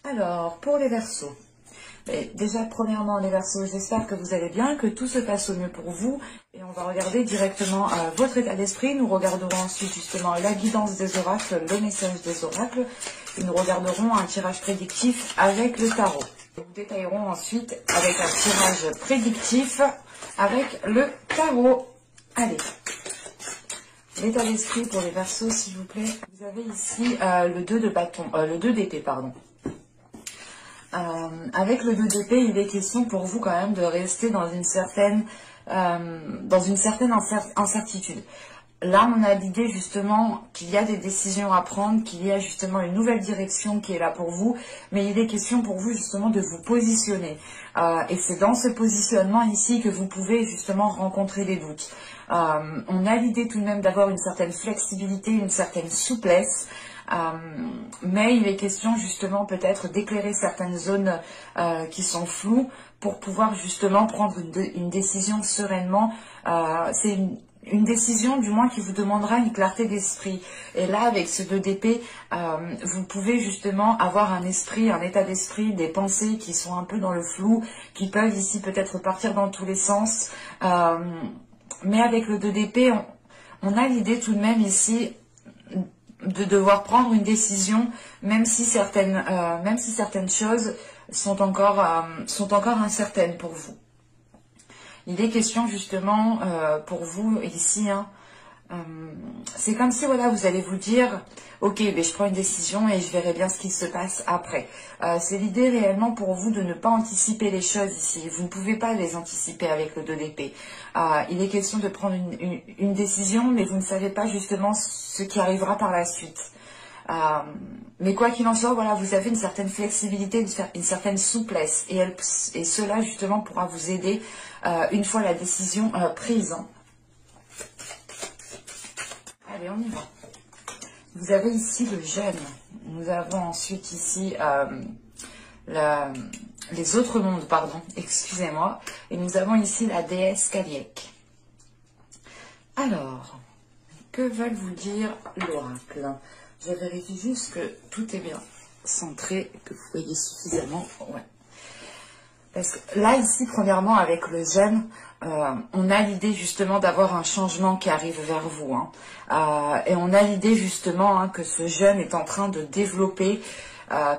Alors, pour les Verseaux. Déjà, premièrement, les Verseaux, j'espère que vous allez bien, que tout se passe au mieux pour vous. Et on va regarder directement votre état d'esprit. Nous regarderons ensuite justement la guidance des oracles, le message des oracles. Et nous regarderons un tirage prédictif avec le tarot. Nous détaillerons ensuite avec un tirage prédictif avec le tarot. Allez, l'état d'esprit pour les Verseaux, s'il vous plaît. Vous avez ici le 2 de bâton, le 2 d'épée, pardon. Avec le 2 d'épée, il est question pour vous quand même de rester dans une certaine incertitude. Là, on a l'idée justement qu'il y a des décisions à prendre, qu'il y a justement une nouvelle direction qui est là pour vous, mais il est question pour vous justement de vous positionner. Et c'est dans ce positionnement ici que vous pouvez justement rencontrer des doutes. On a l'idée tout de même d'avoir une certaine flexibilité, une certaine souplesse, mais il est question justement peut-être d'éclairer certaines zones qui sont floues pour pouvoir justement prendre une décision sereinement. C'est une décision du moins qui vous demandera une clarté d'esprit. Et là, avec ce 2 d'épée, vous pouvez justement avoir un esprit, un état d'esprit, des pensées qui sont un peu dans le flou, qui peuvent ici peut-être partir dans tous les sens. Mais avec le 2 d'épée, on a l'idée tout de même ici de devoir prendre une décision, même si certaines choses sont encore incertaines pour vous. Il est question justement pour vous ici, c'est comme si voilà, vous allez vous dire, ok, ben, je prends une décision et je verrai bien ce qui se passe après. C'est l'idée réellement pour vous de ne pas anticiper les choses ici. Vous ne pouvez pas les anticiper avec le 2 d'épée. Il est question de prendre une décision, mais vous ne savez pas justement ce qui arrivera par la suite. Mais quoi qu'il en soit, voilà, vous avez une certaine flexibilité, une certaine souplesse, et cela justement pourra vous aider une fois la décision prise. Allez, on y va. Vous avez ici le jeûne. Nous avons ensuite ici les autres mondes, pardon, excusez-moi. Et nous avons ici la déesse Kaliek. Alors, que veulent vous dire l'oracle? Je vérifie juste que tout est bien centré, que vous voyez suffisamment. Ouais. Parce que là, ici, premièrement, avec le jeûne, on a l'idée justement d'avoir un changement qui arrive vers vous. Et on a l'idée justement que ce jeûne est en train de développer,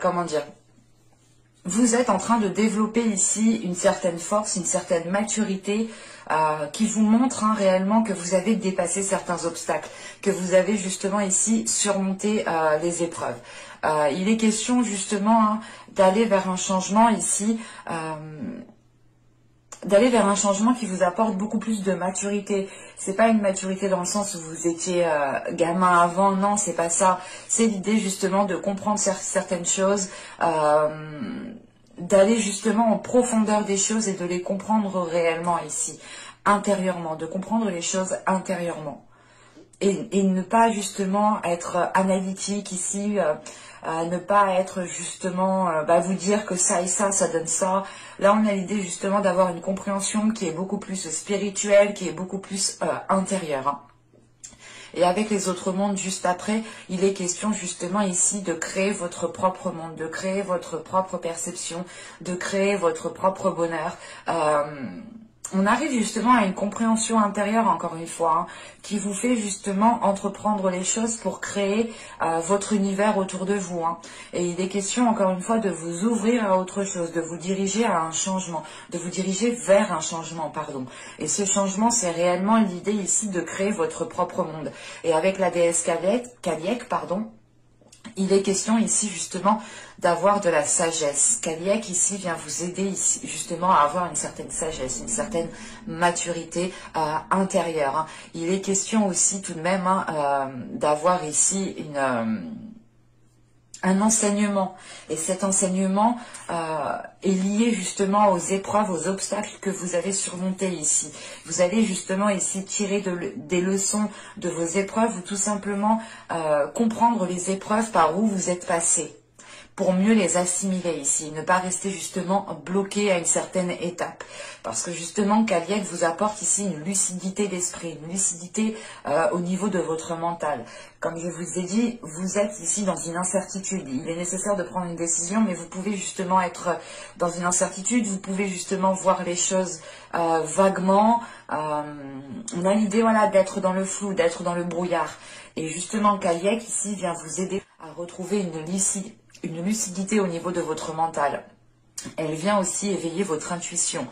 comment dire, vous êtes en train de développer ici une certaine force, une certaine maturité qui vous montre réellement que vous avez dépassé certains obstacles, que vous avez justement ici surmonté les épreuves. Il est question justement d'aller vers un changement ici, d'aller vers un changement qui vous apporte beaucoup plus de maturité. C'est pas une maturité dans le sens où vous étiez gamin avant, non, c'est pas ça. C'est l'idée justement de comprendre certaines choses, d'aller justement en profondeur des choses et de les comprendre réellement ici, intérieurement, de comprendre les choses intérieurement. Et ne pas justement être analytique ici, ne pas être justement vous dire que ça et ça donne ça. Là, on a l'idée justement d'avoir une compréhension qui est beaucoup plus spirituelle, qui est beaucoup plus intérieure. Et avec les autres mondes juste après, il est question justement ici de créer votre propre monde, de créer votre propre perception, de créer votre propre bonheur. On arrive justement à une compréhension intérieure, encore une fois, qui vous fait justement entreprendre les choses pour créer votre univers autour de vous. Et il est question, encore une fois, de vous ouvrir à autre chose, de vous diriger à un changement, de vous diriger vers un changement, pardon. Et ce changement, c'est réellement l'idée ici de créer votre propre monde. Et avec la déesse Kaliek, pardon, il est question ici justement d'avoir de la sagesse. Kaliek ici vient vous aider ici, justement à avoir une certaine sagesse, une certaine maturité intérieure. Il est question aussi tout de même d'avoir ici un enseignement. Et cet enseignement est lié justement aux épreuves, aux obstacles que vous avez surmontés ici. Vous allez justement ici tirer des leçons de vos épreuves ou tout simplement comprendre les épreuves par où vous êtes passé, pour mieux les assimiler ici, ne pas rester justement bloqué à une certaine étape. Parce que justement, Caliec vous apporte ici une lucidité d'esprit, une lucidité au niveau de votre mental. Comme je vous ai dit, vous êtes ici dans une incertitude. Il est nécessaire de prendre une décision, mais vous pouvez justement être dans une incertitude, vous pouvez justement voir les choses vaguement. On a l'idée voilà, d'être dans le flou, d'être dans le brouillard. Et justement, Caliec ici vient vous aider à retrouver une lucidité au niveau de votre mental. Elle vient aussi éveiller votre intuition.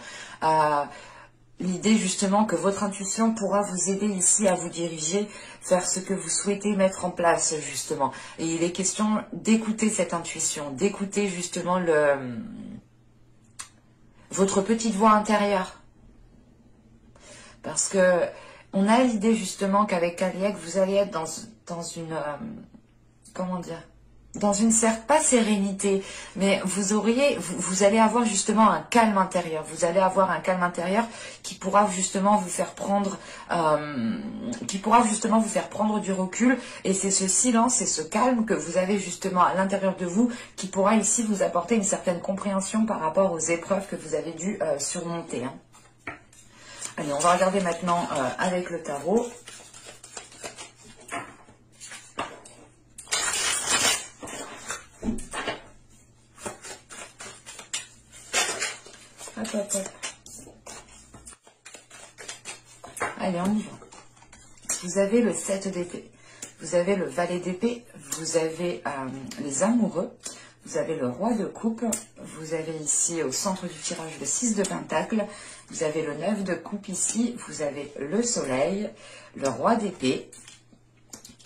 L'idée justement que votre intuition pourra vous aider ici à vous diriger vers ce que vous souhaitez mettre en place justement. Et il est question d'écouter cette intuition, d'écouter justement votre petite voix intérieure. Parce que on a l'idée justement qu'avec Caliec, vous allez être dans une... comment dire, dans une certes pas sérénité, mais vous allez avoir justement un calme intérieur. Vous allez avoir un calme intérieur qui pourra justement vous faire prendre, du recul. Et c'est ce silence et ce calme que vous avez justement à l'intérieur de vous qui pourra ici vous apporter une certaine compréhension par rapport aux épreuves que vous avez dû surmonter. Hein. Allez, on va regarder maintenant avec le tarot. Hop, hop, hop. Allez, on y va. Vous avez le 7 d'épée, vous avez le valet d'épée, vous avez les amoureux, vous avez le roi de coupe, vous avez ici au centre du tirage le 6 de pentacle, vous avez le 9 de coupe ici, vous avez le soleil, le roi d'épée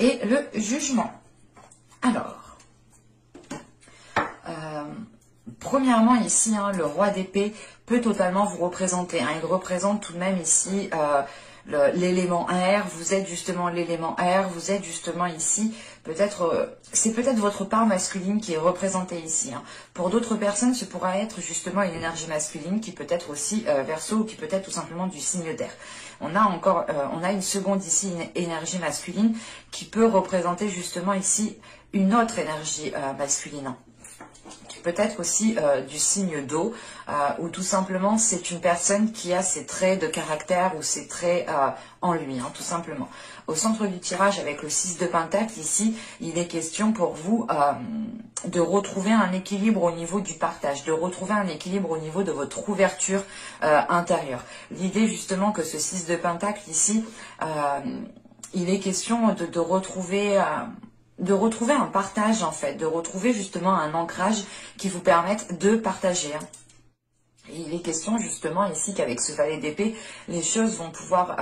et le jugement. Alors, premièrement ici, hein, le roi d'épée peut totalement vous représenter. Hein, il représente tout de même ici l'élément air. Vous êtes justement l'élément air. Vous êtes justement ici, peut-être, c'est peut-être votre part masculine qui est représentée ici. Hein. Pour d'autres personnes, ce pourra être justement une énergie masculine qui peut être aussi Verseau ou qui peut être tout simplement du signe d'air. On a une seconde ici, une énergie masculine qui peut représenter justement ici une autre énergie masculine. Peut-être aussi du signe d'eau, ou tout simplement c'est une personne qui a ses traits de caractère ou ses traits en lui, hein, tout simplement. Au centre du tirage avec le 6 de pentacle, ici, il est question pour vous de retrouver un équilibre au niveau du partage, de retrouver un équilibre au niveau de votre ouverture intérieure. L'idée justement que ce 6 de pentacle ici, il est question de retrouver un partage en fait, de retrouver justement un ancrage qui vous permette de partager. Hein. Et il est question justement ici qu'avec ce valet d'épée, les choses vont pouvoir,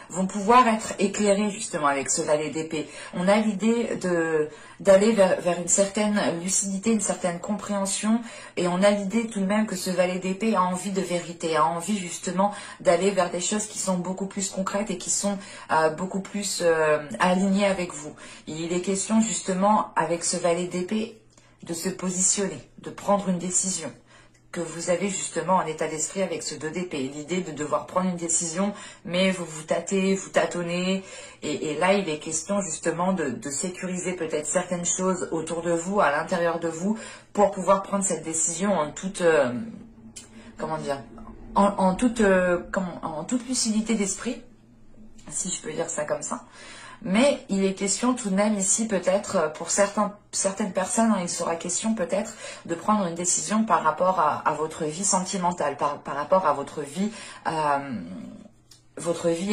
vont pouvoir être éclairées justement avec ce valet d'épée. On a l'idée d'aller vers une certaine lucidité, une certaine compréhension, et on a l'idée tout de même que ce valet d'épée a envie de vérité, a envie justement d'aller vers des choses qui sont beaucoup plus concrètes et qui sont beaucoup plus alignées avec vous. Il est question justement avec ce valet d'épée de se positionner, de prendre une décision que vous avez justement en état d'esprit avec ce 2 d'épée. L'idée de devoir prendre une décision, mais vous vous tâtez, vous tâtonnez. Et là, il est question justement de sécuriser peut-être certaines choses autour de vous, à l'intérieur de vous, pour pouvoir prendre cette décision en toute... en toute lucidité d'esprit, si je peux dire ça comme ça. Mais il est question tout de même ici peut-être pour certaines personnes, hein, il sera question peut-être de prendre une décision par rapport à votre vie sentimentale, par rapport à votre vie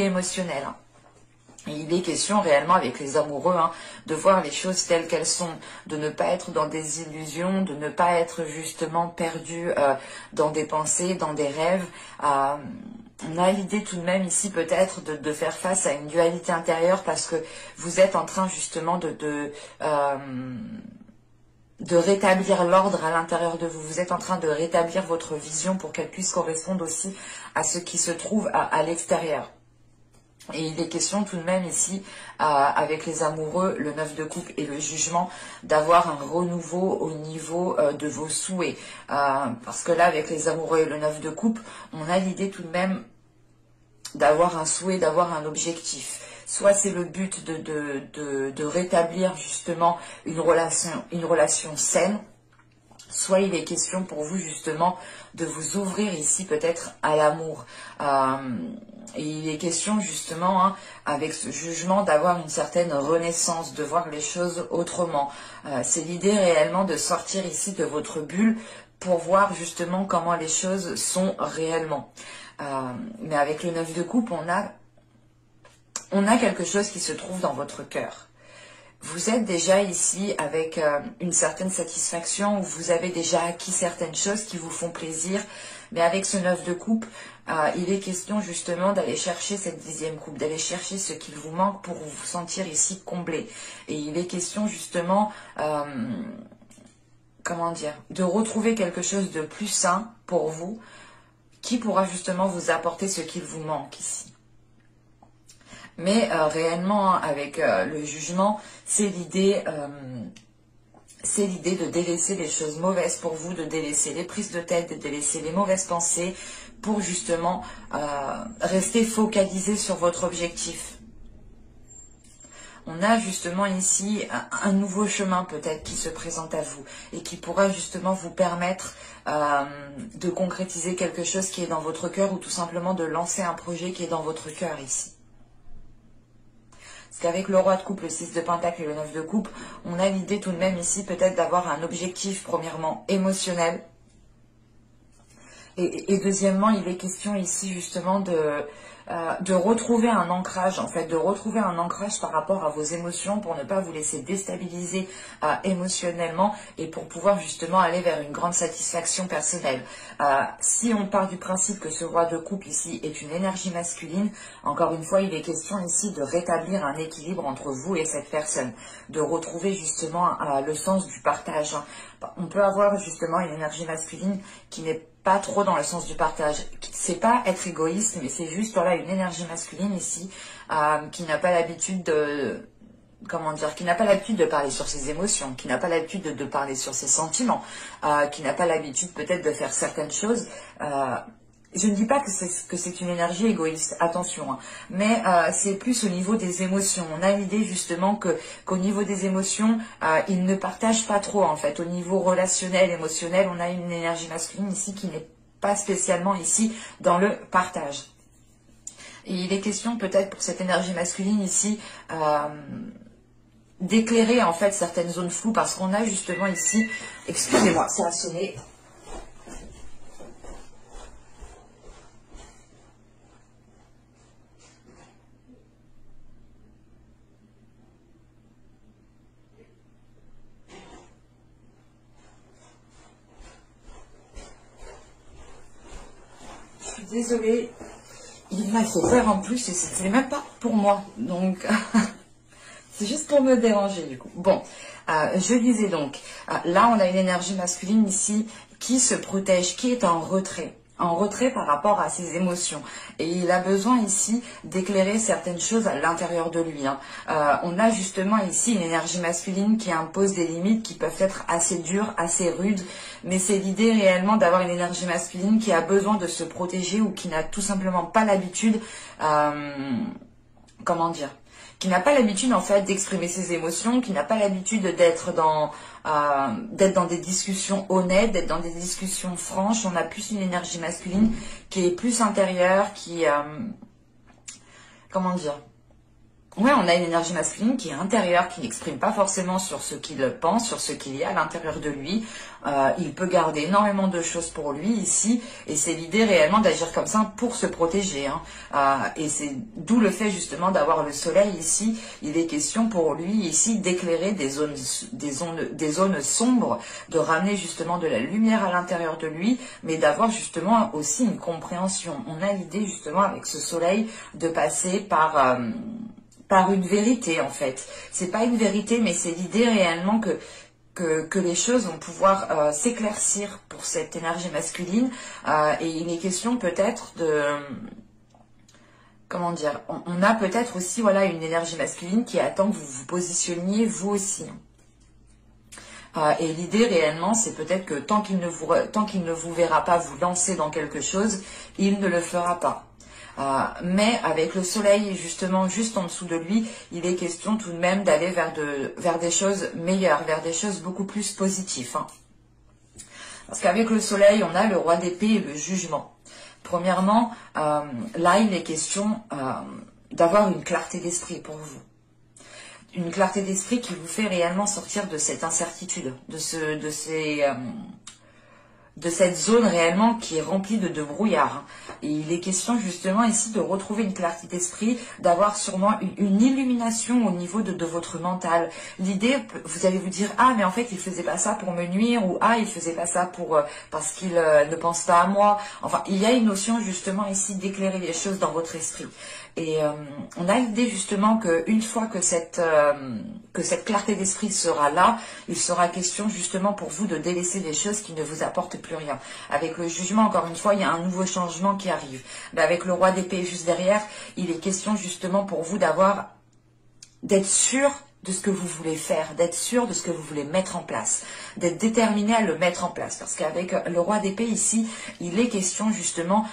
émotionnelle. Et il est question réellement avec les amoureux de voir les choses telles qu'elles sont, de ne pas être dans des illusions, de ne pas être justement perdu dans des pensées, dans des rêves. On a l'idée tout de même ici peut-être de faire face à une dualité intérieure parce que vous êtes en train justement de rétablir l'ordre à l'intérieur de vous. Vous êtes en train de rétablir votre vision pour qu'elle puisse correspondre aussi à ce qui se trouve à l'extérieur. Et il est question tout de même ici, avec les amoureux, le 9 de coupe et le jugement, d'avoir un renouveau au niveau de vos souhaits. Parce que là, avec les amoureux et le 9 de coupe, on a l'idée tout de même d'avoir un souhait, d'avoir un objectif. soit c'est le but de rétablir justement une relation saine, soit il est question pour vous justement de vous ouvrir ici peut-être à l'amour. Et il est question justement, hein, avec ce jugement, d'avoir une certaine renaissance, de voir les choses autrement. C'est l'idée réellement de sortir ici de votre bulle pour voir justement comment les choses sont réellement. Mais avec le 9 de coupe, on a quelque chose qui se trouve dans votre cœur. Vous êtes déjà ici avec une certaine satisfaction, où vous avez déjà acquis certaines choses qui vous font plaisir, mais avec ce 9 de coupe, il est question justement d'aller chercher cette 10e coupe, d'aller chercher ce qu'il vous manque pour vous sentir ici comblé. Et il est question justement, comment dire, de retrouver quelque chose de plus sain pour vous, qui pourra justement vous apporter ce qu'il vous manque ici. Mais réellement, avec le jugement, c'est l'idée de délaisser les choses mauvaises pour vous, de délaisser les prises de tête, de délaisser les mauvaises pensées, pour justement rester focalisé sur votre objectif. On a justement ici un nouveau chemin peut-être qui se présente à vous et qui pourra justement vous permettre de concrétiser quelque chose qui est dans votre cœur, ou tout simplement de lancer un projet qui est dans votre cœur ici. Parce qu'avec le roi de coupe, le 6 de pentacle et le 9 de coupe, on a l'idée tout de même ici peut-être d'avoir un objectif premièrement émotionnel. Et deuxièmement, il est question ici justement de retrouver un ancrage, en fait, de retrouver un ancrage par rapport à vos émotions pour ne pas vous laisser déstabiliser émotionnellement et pour pouvoir justement aller vers une grande satisfaction personnelle. Si on part du principe que ce roi de coupe ici est une énergie masculine, encore une fois, il est question ici de rétablir un équilibre entre vous et cette personne, de retrouver justement le sens du partage. On peut avoir justement une énergie masculine qui n'est pas trop dans le sens du partage. C'est pas être égoïste, mais c'est juste voilà une énergie masculine ici qui n'a pas l'habitude de qui n'a pas l'habitude de parler sur ses émotions, qui n'a pas l'habitude de parler sur ses sentiments, qui n'a pas l'habitude peut-être de faire certaines choses. Je ne dis pas que c'est une énergie égoïste, attention, hein, mais c'est plus au niveau des émotions. On a l'idée justement qu'au niveau des émotions, ils ne partagent pas trop en fait. Au niveau relationnel, émotionnel, on a une énergie masculine ici qui n'est pas spécialement ici dans le partage. Et il est question peut-être pour cette énergie masculine ici d'éclairer en fait certaines zones floues, parce qu'on a justement ici, excusez-moi, ça a sonné. Désolée, il m'a fait peur en plus et c'était même pas pour moi, donc c'est juste pour me déranger du coup. Bon, je disais donc, là on a une énergie masculine ici qui se protège, qui est en retrait par rapport à ses émotions. Et il a besoin ici d'éclairer certaines choses à l'intérieur de lui. Hein. On a justement ici une énergie masculine qui impose des limites qui peuvent être assez dures, assez rudes, mais c'est l'idée réellement d'avoir une énergie masculine qui a besoin de se protéger ou qui n'a tout simplement pas l'habitude, qui n'a pas l'habitude en fait d'exprimer ses émotions, qui n'a pas l'habitude d'être dans des discussions honnêtes, d'être dans des discussions franches. On a plus une énergie masculine qui est plus intérieure, qui ouais, on a une énergie masculine qui est intérieure, qui n'exprime pas forcément sur ce qu'il pense, sur ce qu'il y a à l'intérieur de lui. Il peut garder énormément de choses pour lui ici, et c'est l'idée réellement d'agir comme ça pour se protéger. Hein. Et c'est d'où le fait justement d'avoir le soleil ici. Il est question pour lui ici d'éclairer des zones sombres, de ramener justement de la lumière à l'intérieur de lui, mais d'avoir justement aussi une compréhension. On a l'idée justement avec ce soleil de passer par une vérité en fait. C'est pas une vérité, mais c'est l'idée réellement que les choses vont pouvoir s'éclaircir pour cette énergie masculine. Et il est question peut-être de... on a peut-être aussi voilà une énergie masculine qui attend que vous vous positionniez vous aussi. Et l'idée réellement, c'est peut-être que tant qu'il ne vous verra pas vous lancer dans quelque chose, il ne le fera pas. Mais avec le soleil justement juste en dessous de lui, il est question tout de même d'aller vers des choses meilleures, vers des choses beaucoup plus positives. Hein. Parce qu'avec le soleil, on a le roi d'épée et le jugement. Premièrement, là il est question d'avoir une clarté d'esprit pour vous. Une clarté d'esprit qui vous fait réellement sortir de cette incertitude, de cette zone réellement qui est remplie de brouillard. Et il est question justement ici de retrouver une clarté d'esprit, d'avoir sûrement une illumination au niveau de votre mental. L'idée, vous allez vous dire, ah mais en fait il faisait pas ça pour me nuire, ou ah il faisait pas ça parce qu'il ne pense pas à moi. Enfin, il y a une notion justement ici d'éclairer les choses dans votre esprit. Et on a l'idée justement qu'une fois que cette clarté d'esprit sera là, il sera question justement pour vous de délaisser des choses qui ne vous apportent plus rien. Avec le jugement, encore une fois, il y a un nouveau changement qui arrive. Mais avec le roi d'épée juste derrière, il est question justement pour vous d'être sûr de ce que vous voulez faire, d'être sûr de ce que vous voulez mettre en place, d'être déterminé à le mettre en place. Parce qu'avec le roi d'épée ici, il est question justement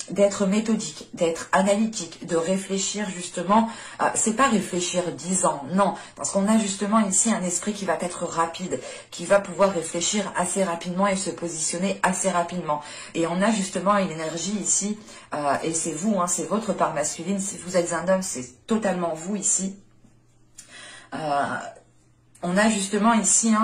d'être méthodique, d'être analytique, de réfléchir justement. C'est pas réfléchir 10 ans, non. Parce qu'on a justement ici un esprit qui va être rapide, qui va pouvoir réfléchir assez rapidement et se positionner assez rapidement. Et on a justement une énergie ici, et c'est vous, hein, c'est votre part masculine. Si vous êtes un homme, c'est totalement vous ici. On a justement ici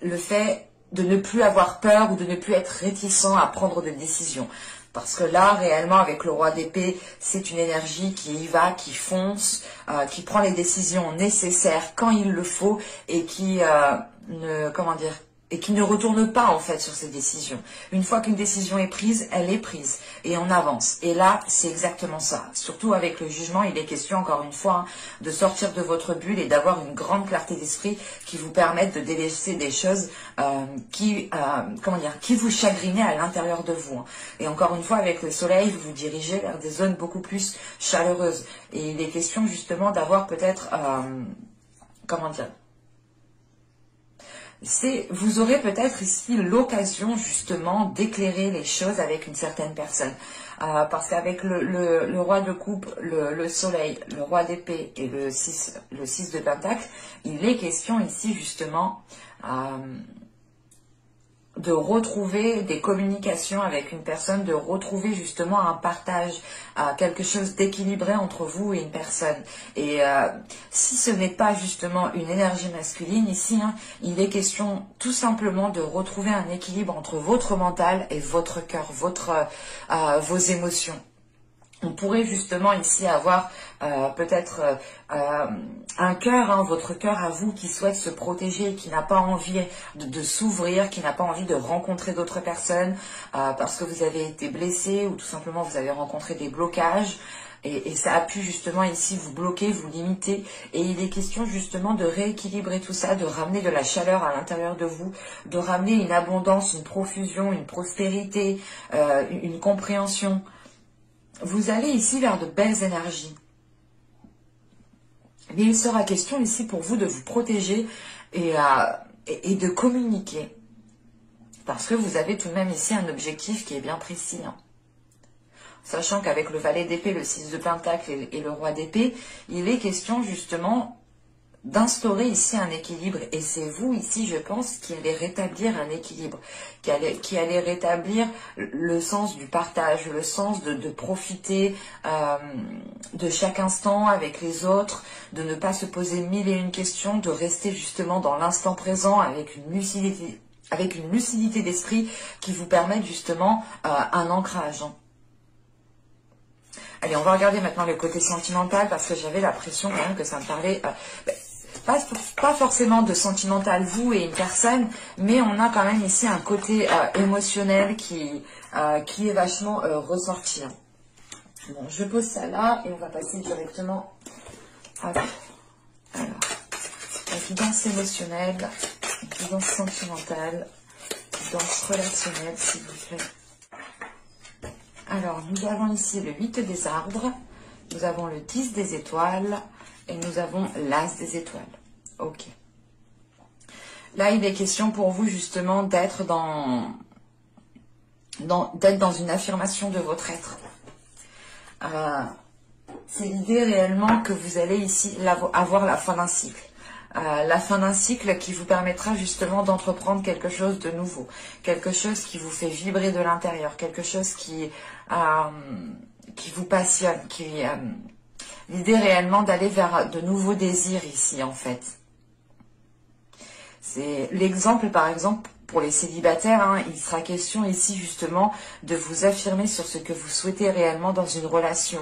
le fait de ne plus avoir peur ou de ne plus être réticent à prendre des décisions. Parce que là, réellement, avec le roi d'épée, c'est une énergie qui y va, qui fonce, qui prend les décisions nécessaires quand il le faut et qui ne retourne pas en fait sur ses décisions. Une fois qu'une décision est prise, elle est prise et on avance. Et là, c'est exactement ça. Surtout avec le jugement, il est question encore une fois de sortir de votre bulle et d'avoir une grande clarté d'esprit qui vous permette de délaisser des choses qui vous chagrinaient à l'intérieur de vous. Et encore une fois, avec le soleil, vous vous dirigez vers des zones beaucoup plus chaleureuses. Et il est question justement d'avoir peut-être, vous aurez peut-être ici l'occasion justement d'éclairer les choses avec une certaine personne. Parce qu'avec le roi de coupe, le soleil, le roi d'épée et le 6 de pentacle, il est question ici justement de retrouver des communications avec une personne, de retrouver justement un partage, quelque chose d'équilibré entre vous et une personne. Et si ce n'est pas justement une énergie masculine, ici, il est question tout simplement de retrouver un équilibre entre votre mental et votre cœur, vos émotions. On pourrait justement ici avoir peut-être un cœur, votre cœur à vous qui souhaite se protéger, qui n'a pas envie de s'ouvrir, qui n'a pas envie de rencontrer d'autres personnes parce que vous avez été blessé ou tout simplement vous avez rencontré des blocages. Et ça a pu justement ici vous bloquer, vous limiter. Et il est question justement de rééquilibrer tout ça, de ramener de la chaleur à l'intérieur de vous, de ramener une abondance, une profusion, une prospérité, une compréhension. Vous allez ici vers de belles énergies. Mais il sera question ici pour vous de vous protéger et de communiquer. Parce que vous avez tout de même ici un objectif qui est bien précis. Sachant qu'avec le valet d'épée, le 6 de pentacle et le roi d'épée, il est question justement d'instaurer ici un équilibre. Et c'est vous ici, je pense, qui allez rétablir un équilibre, qui allez rétablir le sens du partage, le sens de profiter de chaque instant avec les autres, de ne pas se poser mille et une questions, de rester justement dans l'instant présent avec une lucidité d'esprit qui vous permette justement un ancrage. Allez, on va regarder maintenant le côté sentimental parce que j'avais l'impression quand même que ça me parlait... pas forcément de sentimental, vous et une personne, mais on a quand même ici un côté émotionnel qui est vachement ressorti. Bon, je pose ça là et on va passer directement à... Alors, la guidance émotionnelle, guidance sentimentale, guidance relationnelle, s'il vous plaît. Alors, nous avons ici le 8 des arbres, nous avons le 10 des étoiles, et nous avons l'as des étoiles. Ok. Là, il est question pour vous justement d'être dans une affirmation de votre être. C'est l'idée réellement que vous allez ici avoir la fin d'un cycle. La fin d'un cycle qui vous permettra justement d'entreprendre quelque chose de nouveau, quelque chose qui vous fait vibrer de l'intérieur, quelque chose qui vous passionne, l'idée réellement d'aller vers de nouveaux désirs ici en fait. C'est l'exemple par exemple pour les célibataires, hein, il sera question ici justement de vous affirmer sur ce que vous souhaitez réellement dans une relation.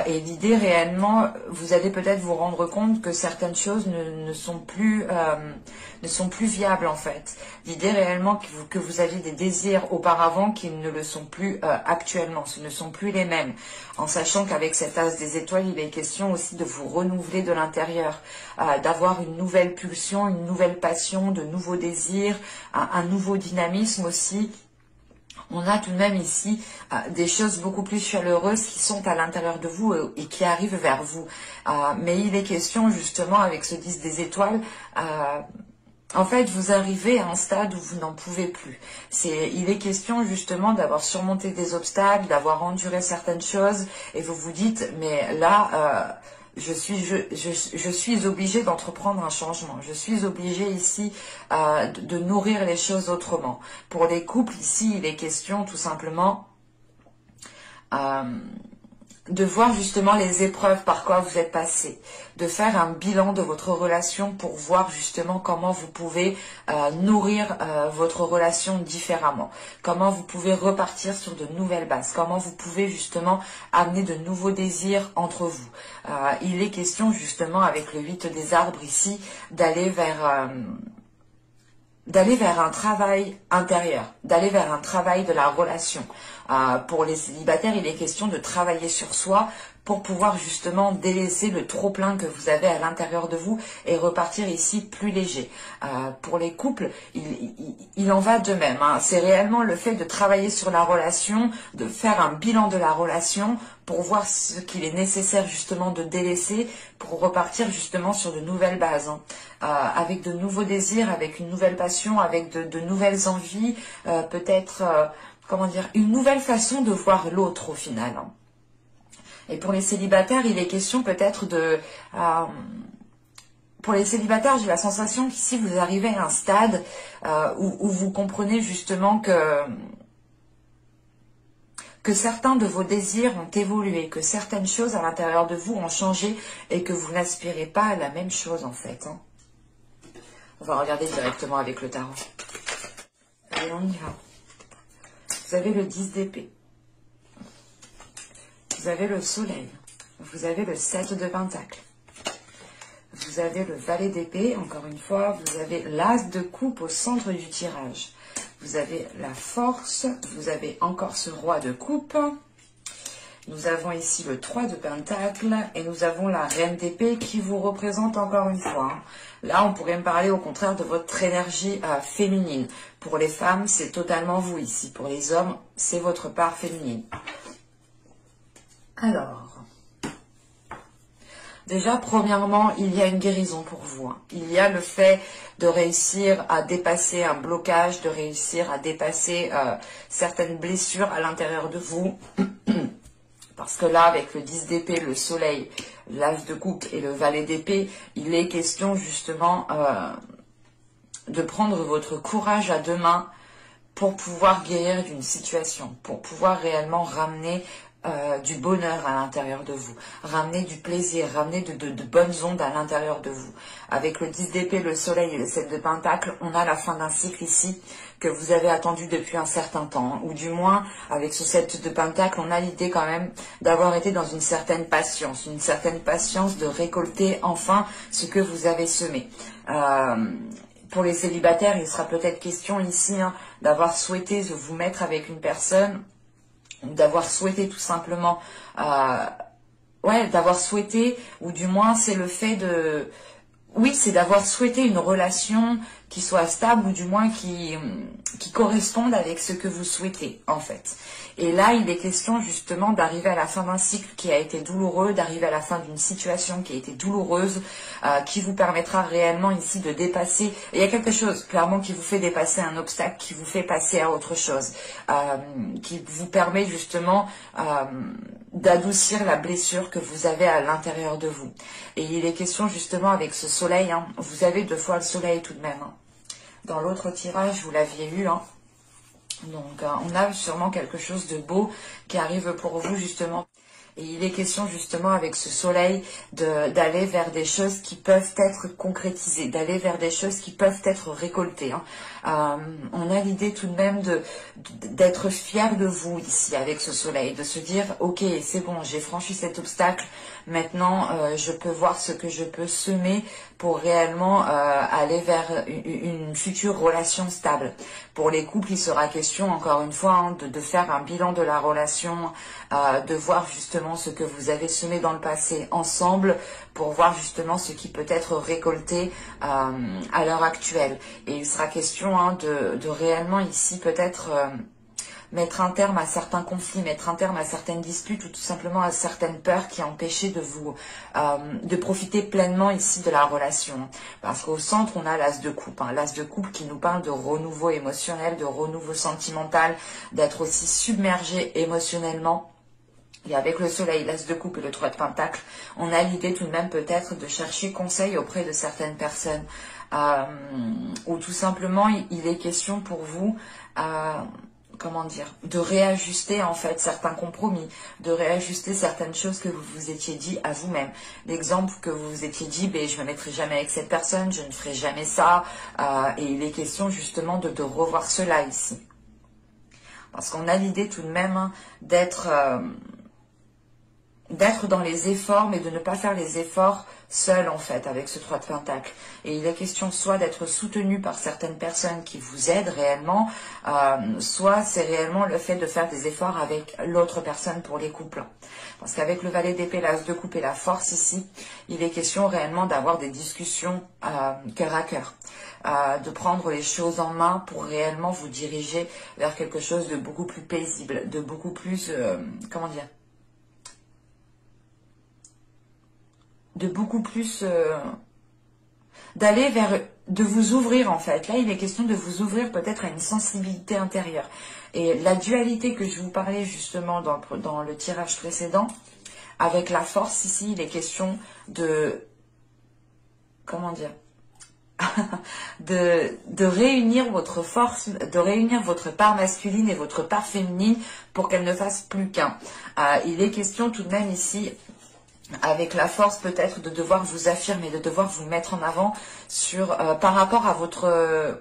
Et l'idée réellement, vous allez peut-être vous rendre compte que certaines choses ne sont plus viables en fait. L'idée réellement que vous aviez des désirs auparavant qui ne le sont plus actuellement, ce ne sont plus les mêmes. En sachant qu'avec cet as des étoiles, il est question aussi de vous renouveler de l'intérieur, d'avoir une nouvelle pulsion, une nouvelle passion, de nouveaux désirs, un nouveau dynamisme aussi. On a tout de même ici des choses beaucoup plus chaleureuses qui sont à l'intérieur de vous et qui arrivent vers vous. Mais il est question justement avec ce 10 des étoiles, en fait vous arrivez à un stade où vous n'en pouvez plus. Il est question justement d'avoir surmonté des obstacles, d'avoir enduré certaines choses et vous vous dites mais là... je suis obligée d'entreprendre un changement. Je suis obligée ici de nourrir les choses autrement. Pour les couples, ici, il est question tout simplement de voir justement les épreuves par quoi vous êtes passé, de faire un bilan de votre relation pour voir justement comment vous pouvez nourrir votre relation différemment, comment vous pouvez repartir sur de nouvelles bases, comment vous pouvez justement amener de nouveaux désirs entre vous. Il est question justement avec le 8 des arbres ici d'aller vers un travail intérieur, d'aller vers un travail de la relation. Pour les célibataires, il est question de travailler sur soi pour pouvoir justement délaisser le trop-plein que vous avez à l'intérieur de vous et repartir ici plus léger. Pour les couples, il en va de même. Hein. C'est réellement le fait de travailler sur la relation, de faire un bilan de la relation pour voir ce qu'il est nécessaire justement de délaisser pour repartir justement sur de nouvelles bases. Hein. Avec de nouveaux désirs, avec une nouvelle passion, avec de nouvelles envies, peut-être... comment dire, une nouvelle façon de voir l'autre au final. Et pour les célibataires, il est question peut-être de... pour les célibataires, j'ai la sensation qu'ici vous arrivez à un stade où vous comprenez justement que certains de vos désirs ont évolué, que certaines choses à l'intérieur de vous ont changé et que vous n'aspirez pas à la même chose en fait. Hein. On va regarder directement avec le tarot. Allez, on y va. Vous avez le 10 d'épée. Vous avez le soleil. Vous avez le 7 de pentacle. Vous avez le valet d'épée. Encore une fois, vous avez l'as de coupe au centre du tirage. Vous avez la force. Vous avez encore ce roi de coupe. Nous avons ici le 3 de pentacle. Et nous avons la reine d'épée qui vous représente encore une fois. Là, on pourrait me parler au contraire de votre énergie féminine. Pour les femmes, c'est totalement vous ici. Pour les hommes, c'est votre part féminine. Alors, déjà, premièrement, il y a une guérison pour vous. Hein. Il y a le fait de réussir à dépasser un blocage, de réussir à dépasser certaines blessures à l'intérieur de vous. Parce que là, avec le 10 d'épée, le soleil, l'as de coupe et le valet d'épée, il est question justement de prendre votre courage à deux mains pour pouvoir guérir d'une situation, pour pouvoir réellement ramener du bonheur à l'intérieur de vous, ramener du plaisir, ramener de bonnes ondes à l'intérieur de vous. Avec le 10 d'épée, le soleil et le 7 de pentacle, on a la fin d'un cycle ici que vous avez attendu depuis un certain temps, hein, ou du moins avec ce 7 de pentacle, on a l'idée quand même d'avoir été dans une certaine patience de récolter enfin ce que vous avez semé. Pour les célibataires, il sera peut-être question ici hein, d'avoir souhaité vous mettre avec une personne, d'avoir souhaité tout simplement, d'avoir souhaité, ou du moins c'est le fait de... Oui, c'est d'avoir souhaité une relation qui soit stable ou du moins qui corresponde avec ce que vous souhaitez en fait. Et là, il est question justement d'arriver à la fin d'un cycle qui a été douloureux, d'arriver à la fin d'une situation qui a été douloureuse, qui vous permettra réellement ici de dépasser. Et il y a quelque chose clairement qui vous fait dépasser un obstacle, qui vous fait passer à autre chose, qui vous permet justement d'adoucir la blessure que vous avez à l'intérieur de vous. Et il est question justement avec ce soleil, hein, vous avez 2 fois le soleil tout de même. Hein. Dans l'autre tirage, vous l'aviez eu. Hein. Donc, on a sûrement quelque chose de beau qui arrive pour vous justement. Et il est question justement avec ce soleil d'aller vers des choses qui peuvent être concrétisées, d'aller vers des choses qui peuvent être récoltées. Hein. On a l'idée tout de même d'être fier de vous ici avec ce soleil, de se dire ok c'est bon, j'ai franchi cet obstacle, maintenant je peux voir ce que je peux semer pour réellement aller vers une future relation stable. Pour les couples, il sera question encore une fois hein, de faire un bilan de la relation, de voir justement ce que vous avez semé dans le passé ensemble pour voir justement ce qui peut être récolté à l'heure actuelle. Et il sera question hein, de réellement ici peut-être mettre un terme à certains conflits, mettre un terme à certaines disputes ou tout simplement à certaines peurs qui empêchaient de vous de profiter pleinement ici de la relation. Parce qu'au centre, on a l'as de coupe, hein, l'as de coupe qui nous parle de renouveau émotionnel, de renouveau sentimental, d'être aussi submergé émotionnellement. Et avec le soleil, l'as de coupe et le 3 de pentacle, on a l'idée tout de même peut-être de chercher conseil auprès de certaines personnes. Ou tout simplement, il est question pour vous, comment dire, de réajuster en fait certains compromis, de réajuster certaines choses que vous vous étiez dit à vous-même. L'exemple que vous vous étiez dit, ben, je ne me mettrai jamais avec cette personne, je ne ferai jamais ça. Et il est question justement de revoir cela ici. Parce qu'on a l'idée tout de même hein, d'être dans les efforts, mais de ne pas faire les efforts seul en fait, avec ce 3 de pentacle. Et il est question soit d'être soutenu par certaines personnes qui vous aident réellement, soit c'est réellement le fait de faire des efforts avec l'autre personne pour les couples. Parce qu'avec le valet d'épée, l'as de coupe et la force ici, il est question réellement d'avoir des discussions cœur à cœur. De prendre les choses en main pour réellement vous diriger vers quelque chose de beaucoup plus paisible, de beaucoup plus, comment dire, de beaucoup plus d'aller vers, de vous ouvrir en fait. Là, il est question de vous ouvrir peut-être à une sensibilité intérieure. Et la dualité que je vous parlais justement dans le tirage précédent, avec la force ici, il est question de, comment dire, de réunir votre force, de réunir votre part masculine et votre part féminine pour qu'elle ne fasse plus qu'un. Il est question tout de même ici, avec la force peut-être de devoir vous affirmer, de devoir vous mettre en avant sur par rapport à votre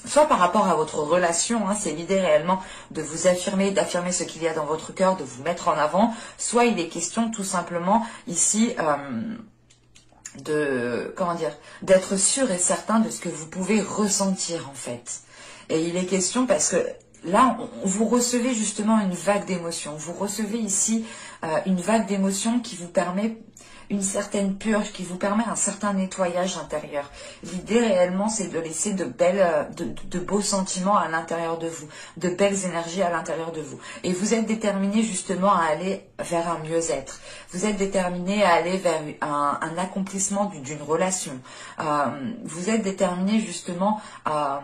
soit par rapport à votre relation, hein, c'est l'idée réellement de vous affirmer, d'affirmer ce qu'il y a dans votre cœur, de vous mettre en avant, soit il est question tout simplement ici de, comment dire, d'être sûr et certain de ce que vous pouvez ressentir en fait. Et il est question parce que là, vous recevez justement une vague d'émotions. Vous recevez ici une vague d'émotions qui vous permet une certaine purge, qui vous permet un certain nettoyage intérieur. L'idée réellement, c'est de laisser de beaux sentiments à l'intérieur de vous, de belles énergies à l'intérieur de vous. Et vous êtes déterminé justement à aller vers un mieux-être. Vous êtes déterminé à aller vers un accomplissement d'une relation. Vous êtes déterminé justement à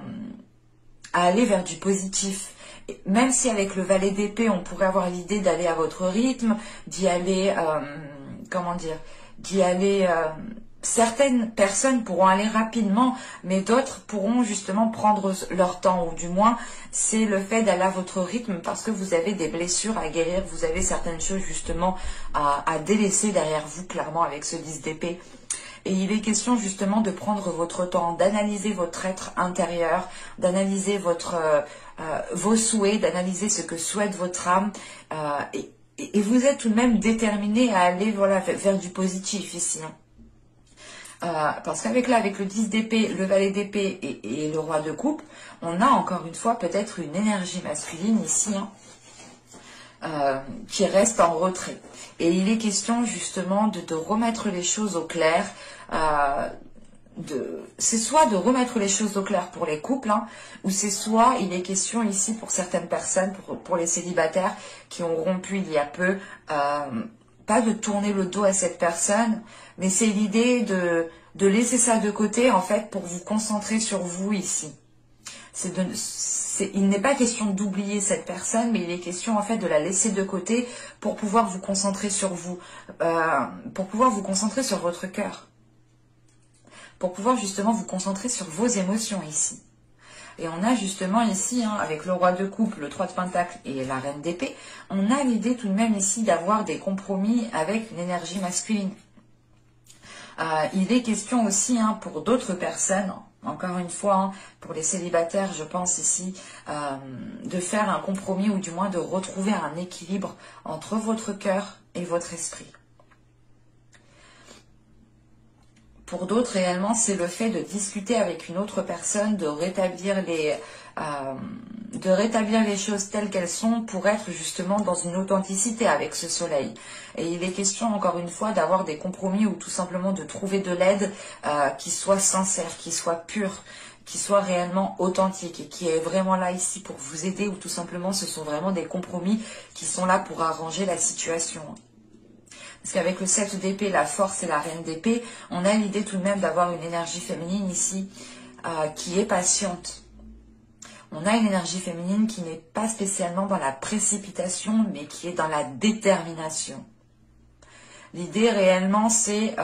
aller vers du positif. Même si avec le valet d'épée, on pourrait avoir l'idée d'aller à votre rythme, d'y aller, comment dire, d'y aller, certaines personnes pourront aller rapidement, mais d'autres pourront justement prendre leur temps, ou du moins, c'est le fait d'aller à votre rythme parce que vous avez des blessures à guérir, vous avez certaines choses justement à délaisser derrière vous, clairement, avec ce 10 d'épée. Et il est question justement de prendre votre temps, d'analyser votre être intérieur, d'analyser vos souhaits, d'analyser ce que souhaite votre âme. Et vous êtes tout de même déterminé à aller voilà, vers du positif ici. Parce qu'avec le 10 d'épée, le valet d'épée et le roi de coupe, on a encore une fois peut-être une énergie masculine ici, qui reste en retrait. Et il est question justement de remettre les choses au clair. C'est soit de remettre les choses au clair pour les couples, ou c'est soit il est question ici pour certaines personnes, pour les célibataires qui ont rompu il y a peu, pas de tourner le dos à cette personne, mais c'est l'idée de laisser ça de côté en fait pour vous concentrer sur vous ici. il n'est pas question d'oublier cette personne, mais il est question en fait de la laisser de côté pour pouvoir vous concentrer sur vous, pour pouvoir vous concentrer sur votre cœur, pour pouvoir justement vous concentrer sur vos émotions ici. Et on a justement ici, avec le roi de coupe, le 3 de pentacle et la reine d'épée, on a l'idée tout de même ici d'avoir des compromis avec une énergie masculine. Il est question aussi pour d'autres personnes, encore une fois, pour les célibataires, je pense ici, de faire un compromis ou du moins de retrouver un équilibre entre votre cœur et votre esprit. Pour d'autres, réellement, c'est le fait de discuter avec une autre personne, de rétablir les choses telles qu'elles sont pour être justement dans une authenticité avec ce soleil. Et il est question, encore une fois, d'avoir des compromis ou tout simplement de trouver de l'aide qui soit sincère, qui soit pure, qui soit réellement authentique et qui est vraiment là ici pour vous aider, ou tout simplement ce sont vraiment des compromis qui sont là pour arranger la situation. Parce qu'avec le 7 d'épée, la force et la reine d'épée, on a l'idée tout de même d'avoir une énergie féminine ici qui est patiente. On a une énergie féminine qui n'est pas spécialement dans la précipitation, mais qui est dans la détermination. L'idée réellement, c'est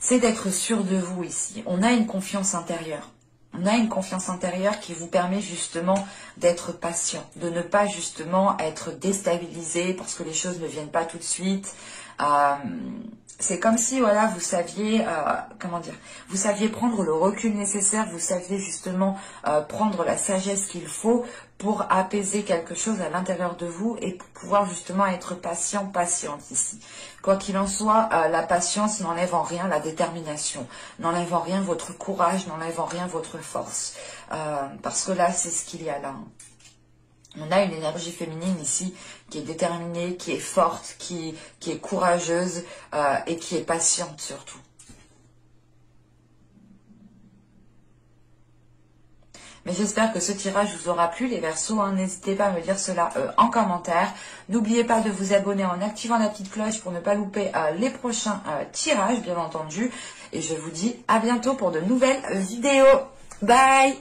d'être sûr de vous ici. On a une confiance intérieure. On a une confiance intérieure qui vous permet justement d'être patient, de ne pas justement être déstabilisé parce que les choses ne viennent pas tout de suite. C'est comme si, voilà, vous saviez, vous saviez prendre le recul nécessaire, vous saviez justement prendre la sagesse qu'il faut pour apaiser quelque chose à l'intérieur de vous et pour pouvoir justement être patient, patiente ici. Quoi qu'il en soit, la patience n'enlève en rien la détermination, n'enlève en rien votre courage, n'enlève en rien votre force. Parce que là, c'est ce qu'il y a là. On a une énergie féminine ici qui est déterminée, qui est forte, qui est courageuse et qui est patiente surtout. Mais j'espère que ce tirage vous aura plu, les Verseaux. N'hésitez pas à me dire cela en commentaire. N'oubliez pas de vous abonner en activant la petite cloche pour ne pas louper les prochains tirages, bien entendu. Et je vous dis à bientôt pour de nouvelles vidéos. Bye!